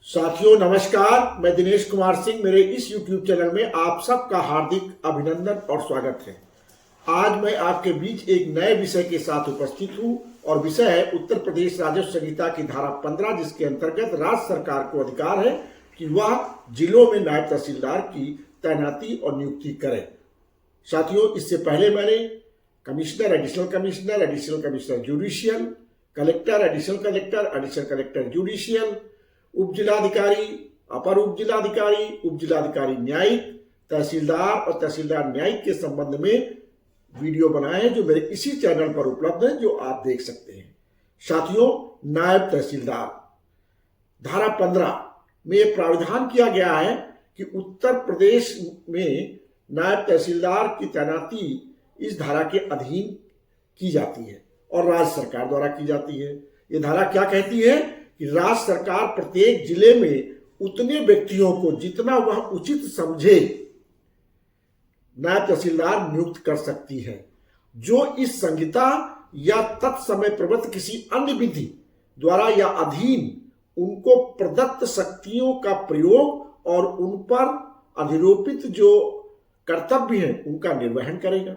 साथियों नमस्कार, मैं दिनेश कुमार सिंह। मेरे इस YouTube चैनल में आप सबका हार्दिक अभिनंदन और स्वागत है। आज मैं आपके बीच एक नए विषय के साथ उपस्थित हूं और विषय है उत्तर प्रदेश राजस्व संहिता की धारा 15, जिसके अंतर्गत राज्य सरकार को अधिकार है कि वह जिलों में नायब तहसीलदार की तैनाती और नियुक्ति करे। साथियों, इससे पहले मैंने commissioner, additional commissioner judicial, collector, additional collector judicial, उप जिलाधिकारी, अपर उप जिलाधिकारी न्यायिक, तहसीलदार और तहसीलदार न्यायिक के संबंध में वीडियो बनाए हैं जो मेरे इसी चैनल पर उपलब्ध है, जो आप देख सकते हैं। साथियों, नायब तहसीलदार धारा 15 में यह प्रावधान किया गया है कि उत्तर प्रदेश में नायब तहसीलदार की तैनाती इस धारा के अधीन की जाती है और राज्य सरकार द्वारा की जाती है। ये धारा क्या कहती है कि राज्य सरकार प्रत्येक जिले में उतने व्यक्तियों को जितना वह उचित समझे नायब तहसीलदार नियुक्त कर सकती है, जो इस संहिता या तत्समय प्रबंध किसी अन्य विधि द्वारा या अधीन उनको प्रदत्त शक्तियों का प्रयोग और उन पर अधिरोपित जो कर्तव्य हैं उनका निर्वहन करेगा।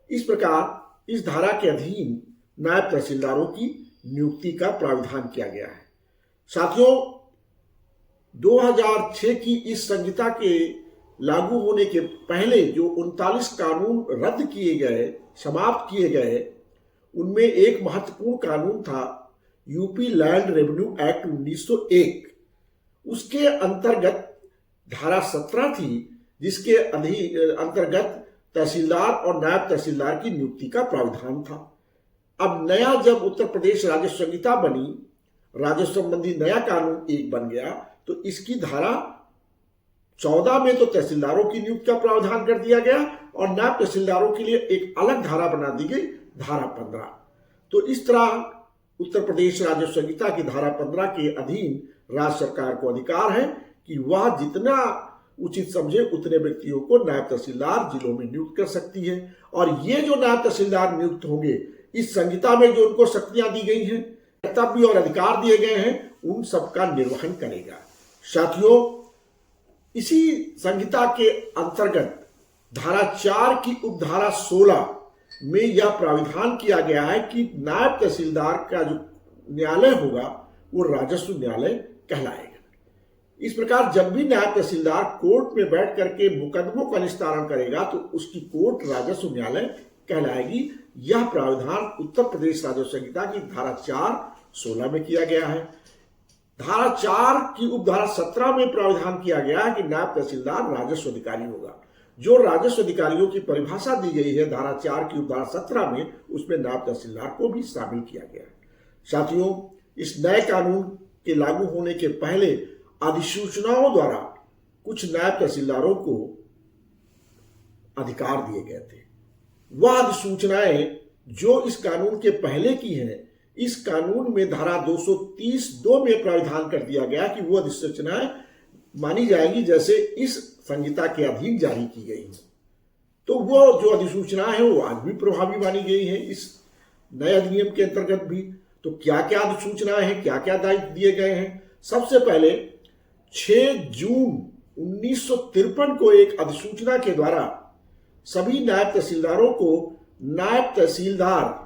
इस प्रकार इस धारा के अधीन नायब तहसीलदारों की नियुक्ति का प्रावधान किया गया है। साथियों, 2006 की इस संहिता के लागू होने के पहले जो 39 कानून रद्द किए गए, समाप्त किए गए, उनमें एक महत्वपूर्ण कानून था यूपी लैंड रेवेन्यू एक्ट 1901। उसके अंतर्गत धारा 17 थी, जिसके अंतर्गत तहसीलदार और नायब तहसीलदार की नियुक्ति का प्रावधान था। अब नया जब उत्तर प्रदेश राजस्व संहिता बनी, राजस्व संबंधी नया कानून एक बन गया, तो इसकी धारा 14 में तो तहसीलदारों की नियुक्ति का प्रावधान कर दिया गया और नायब तहसीलदारों के लिए एक अलग धारा बना दी गई, धारा 15। तो इस तरह उत्तर प्रदेश राजस्व संहिता की धारा 15 के अधीन राज्य सरकार को अधिकार है कि वह जितना उचित समझे उतने व्यक्तियों को नायब तहसीलदार जिलों में नियुक्त कर सकती है। और ये जो नायब तहसीलदार नियुक्त होंगे, इस संहिता में जो उनको शक्तियां दी गई हैं, कर्तव्य और अधिकार दिए गए हैं, उन सबका निर्वहन करेगा। साथियों, इसी संहिता के अंतर्गत धारा 4 की उपधारा 16 में यह प्राविधान किया गया है कि नायब तहसीलदार का जो न्यायालय होगा वो राजस्व न्यायालय कहलाएगा। इस प्रकार जब भी नायब तहसीलदार कोर्ट में बैठ करके मुकदमों का निस्तारण करेगा तो उसकी कोर्ट राजस्व न्यायालय कहलाएगी। यह प्रावधान उत्तर प्रदेश राजस्व संहिता की धारा 4(16) में किया गया है। धारा 4 की उपधारा 17 में प्रावधान किया गया है कि नायब तहसीलदार राजस्व अधिकारी होगा। जो राजस्व अधिकारियों की परिभाषा दी गई है धारा 4 की उपधारा 17 में, उसमें नायब तहसीलदार को भी शामिल किया गया है। साथियों, इस नए कानून के लागू होने के पहले अधिसूचनाओं द्वारा कुछ नायब तहसीलदारों को अधिकार दिए गए थे। वह अधिसूचनाएं जो इस कानून के पहले की हैं, इस कानून में धारा 230(2) में प्रावधान कर दिया गया कि वह अधिसूचनाएं मानी जाएंगी जैसे इस संहिता के अधीन जारी की गई हो। तो वो जो अधिसूचना है वो आज भी प्रभावी मानी गई है इस नए अधिनियम के अंतर्गत भी। तो क्या क्या अधिसूचनाएं हैं, क्या क्या दायित्व दिए गए हैं? सबसे पहले 6 जून 1953 को एक अधिसूचना के द्वारा सभी नायब तहसीलदारों को नायब तहसीलदार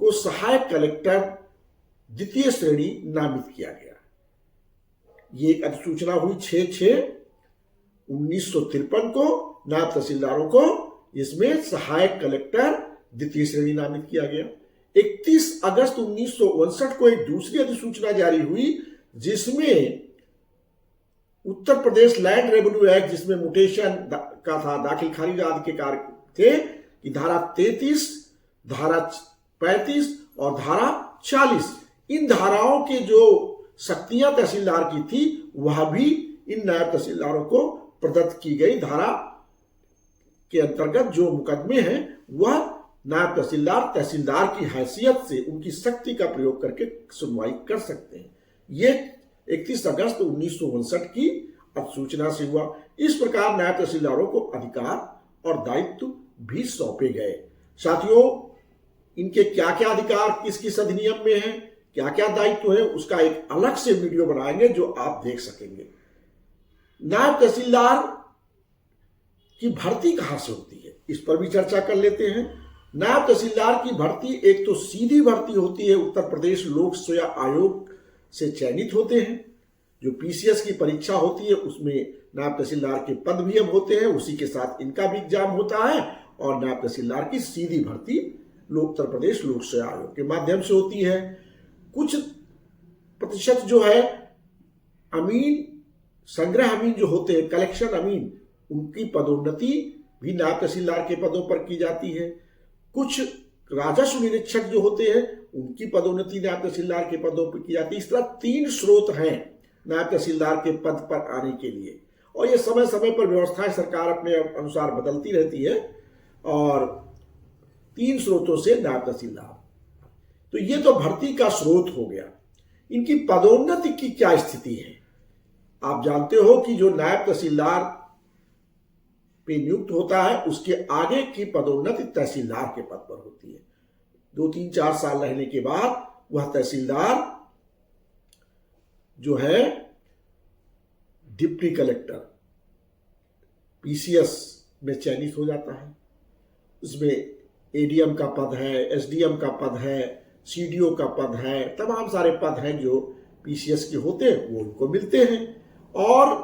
को सहायक कलेक्टर द्वितीय श्रेणी नामित किया गया। ये एक अधिसूचना हुई 6/6/1953 को। नायब तहसीलदारों को इसमें सहायक कलेक्टर द्वितीय श्रेणी नामित किया गया। 31 अगस्त 1959 को एक दूसरी अधिसूचना जारी हुई, जिसमें Uttar Pradesh land revenue act, जिसमें म्यूटेशन का था, दाखिल खारिज आदि के कार्य थे, कि धारा 33, धारा 35 और धारा 40, इन धाराओं के जो शक्तियां तहसीलदार की थी वह भी इन नायब तहसीलदारों को प्रदत्त की गई। धारा के अंतर्गत जो मुकदमे हैं वह नायब तहसीलदार तहसीलदार की हैसियत से उनकी शक्ति का प्रयोग करके सुनवाई कर सकते हैं। ये 31 अगस्त 1959 की अधिसूचना से हुआ। इस प्रकार नायब तहसीलदारों को अधिकार और दायित्व भी सौंपे गए। साथियों, इनके क्या क्या अधिकार किस किस अधिनियम में हैं, क्या क्या दायित्व है उसका एक अलग से वीडियो बनाएंगे जो आप देख सकेंगे। नायब तहसीलदार की भर्ती कहां से होती है, इस पर भी चर्चा कर लेते हैं। नायब तहसीलदार की भर्ती एक तो सीधी भर्ती होती है, उत्तर प्रदेश लोक सेवा आयोग से चयनित होते हैं। जो पीसीएस की परीक्षा होती है उसमें नायब तहसीलदार के पद भी अब होते हैं, उसी के साथ इनका भी एग्जाम होता है। और नायब तहसीलदार की सीधी भर्ती उत्तर प्रदेश लोक सेवा आयोग के माध्यम से होती है। कुछ प्रतिशत जो है अमीन, संग्रह अमीन जो होते हैं, कलेक्शन अमीन, उनकी पदोन्नति भी नायब तहसीलदार के पदों पर की जाती है। कुछ राजस्व निरीक्षक जो होते हैं उनकी पदोन्नति नायब तहसीलदार के पदों पर की जाती है। इस तरह 3 स्रोत हैं नायब तहसीलदार के पद पर आने के लिए, और ये समय समय पर व्यवस्थाएं सरकार अपने अनुसार बदलती रहती है। और 3 स्रोतों से नायब तहसीलदार, तो ये तो भर्ती का स्रोत हो गया। इनकी पदोन्नति की क्या स्थिति है? आप जानते हो कि जो नायब तहसीलदार पे नियुक्त होता है उसके आगे की पदोन्नति तहसीलदार के पद पर होती है। 2, 3, 4 साल रहने के बाद वह तहसीलदार जो है डिप्टी कलेक्टर पीसीएस में चयनित हो जाता है। उसमें एडीएम का पद है, एसडीएम का पद है, सीडीओ का पद है, तमाम सारे पद हैं जो पीसीएस के होते हैं वो उनको मिलते हैं। और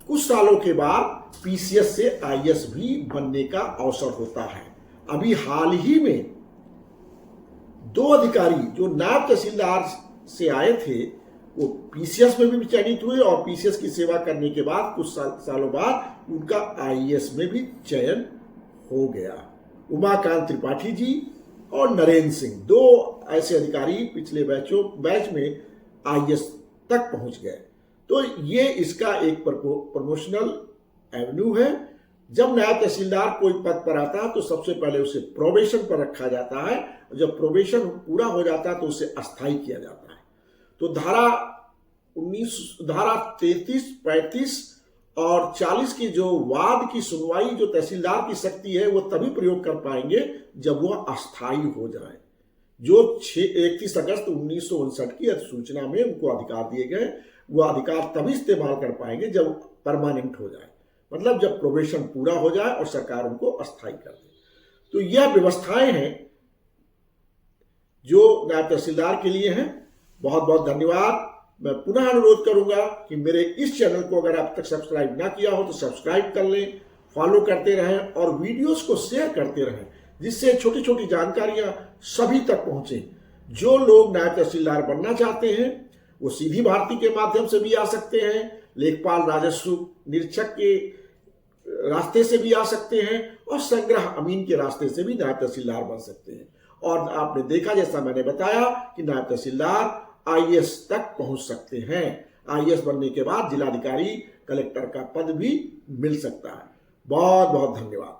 कुछ सालों के बाद पीसीएस से आईएएस भी बनने का अवसर होता है। अभी हाल ही में 2 अधिकारी जो नायब तहसीलदार से आए थे वो पीसीएस में भी चयनित हुए, और पीसीएस की सेवा करने के बाद कुछ सालों बाद उनका आईएएस में भी चयन हो गया। उमाकांत त्रिपाठी जी और नरेंद्र सिंह, 2 ऐसे अधिकारी पिछले बैच में आईएएस तक पहुंच गए। तो ये इसका एक प्रमोशनल एवेन्यू है। जब नायब तहसीलदार कोई पद पर आता है तो सबसे पहले उसे प्रोबेशन पर रखा जाता है, और जब प्रोबेशन पूरा हो जाता है तो उसे अस्थायी किया जाता है। तो धारा 33, 35 और 40 की जो वाद की सुनवाई जो तहसीलदार की शक्ति है वो तभी प्रयोग कर पाएंगे जब वह अस्थायी हो जाए। जो 31 अगस्त 1959 की अधिसूचना में उनको अधिकार दिए गए, वो अधिकार तभी इस्तेमाल कर पाएंगे जब परमानेंट हो जाए, मतलब जब प्रोबेशन पूरा हो जाए और सरकार उनको अस्थायी कर दे। तो यह व्यवस्थाएं हैं जो नायब तहसीलदार के लिए हैं। बहुत बहुत धन्यवाद। मैं पुनः अनुरोध करूंगा कि मेरे इस चैनल को अगर आप तक सब्सक्राइब ना किया हो तो सब्सक्राइब कर लें, फॉलो करते रहें और वीडियोस को शेयर करते रहें, जिससे छोटी छोटी जानकारियां सभी तक पहुंचे। जो लोग नायब तहसीलदार बनना चाहते हैं वो सीधी भर्ती के माध्यम से भी आ सकते हैं, लेखपाल राजस्व निरीक्षक के रास्ते से भी आ सकते हैं, और संग्रह अमीन के रास्ते से भी नायब तहसीलदार बन सकते हैं। और आपने देखा, जैसा मैंने बताया, कि नायब तहसीलदार आईएएस तक पहुंच सकते हैं। आईएएस बनने के बाद जिलाधिकारी, कलेक्टर का पद भी मिल सकता है। बहुत बहुत धन्यवाद।